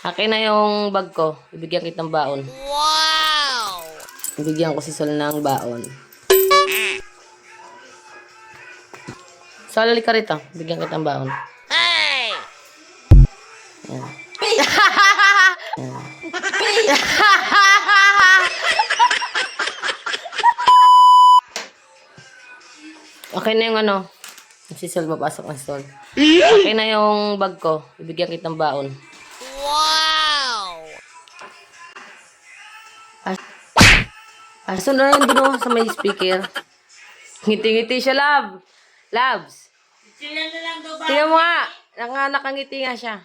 Akin na yung bag ko. Ibigyan kitang baon. Wow! Ibigyan ko si Sol ng baon. Sol, halika ka rito. Ibigyan kitang baon. Hey! Ayan. Okay na yung ano. Si Sol, papasok na si Sol. Okay na yung bag ko. Ibigyan kitang baon. Wow! Aso na yun doon sa may speaker. Ngiti-ngiti siya, love. Loves. Tingnan mo nga. Nakangiti nga siya.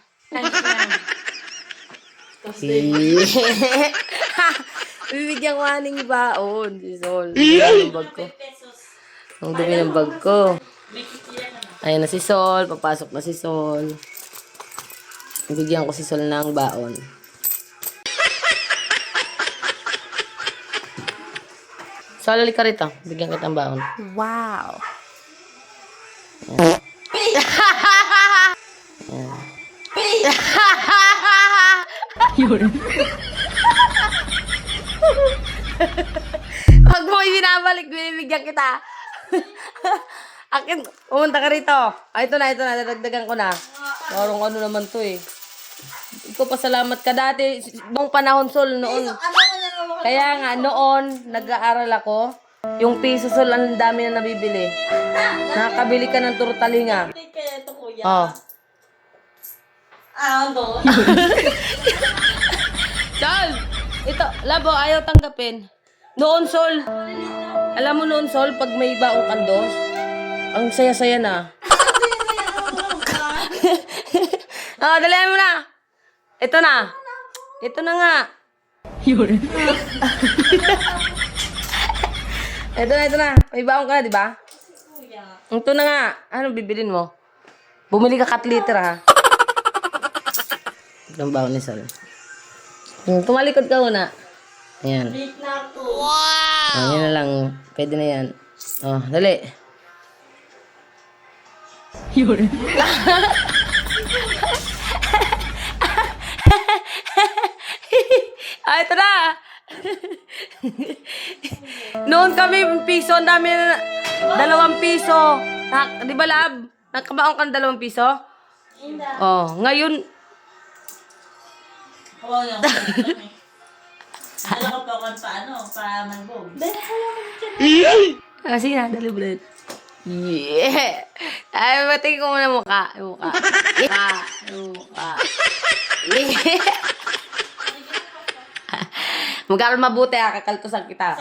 Bibigyan ko aning baon. Si Sol. Ang bag ko. Ang dumi ng bag ko. Ayan na si Sol. Papasok na si Sol. Bibigyan ko si Sol ng baon. Sol, halika rito. Bigyan kitang baon. Wow! Yun. Pag mo ibinabalik, binibigyan kita. Akin, pumunta ka rito. Ito na. Dadagdagan ko na. Parang ano naman to eh. Ikaw pasalamat ka dati. Noong panahon, Sol, noon. Kaya nga, noon, nag-aaral ako. Yung piso, Sol, ang dami na nabibili. Nakakabili ka ng turtalinga. Kaya ito, kuya. Oh. Ano? Sol! Ito, labo, ayaw tanggapin. Noon, Sol. Alam mo noon, Sol, pag may baong kandos, ang saya-saya na. Oh, dali mo na. Ito na. Ito na nga. Yun. Ito na. May baong ka na, di ba? Ito na nga. Ano bibilin mo? Bumili ka cut liter, ha? Ang baon ni Sol. Tumalikod ka muna. Ayan. Wow! Yan na lang. Pwede na yan. Oh, dali. Yun. Ito na. Noon kami, piso, ang dami na, 2 piso. Di ba, lab? Nagkabaon ka ng 2 piso? Oh, ngayon, Oo, yung alam ko pa kung paano, pa manbog. sige na, dali ulit. Yeah! Ay, batiin ko muna mukha. Mukha. Yeah! Magkaroon mabuti, kakaltusan kita.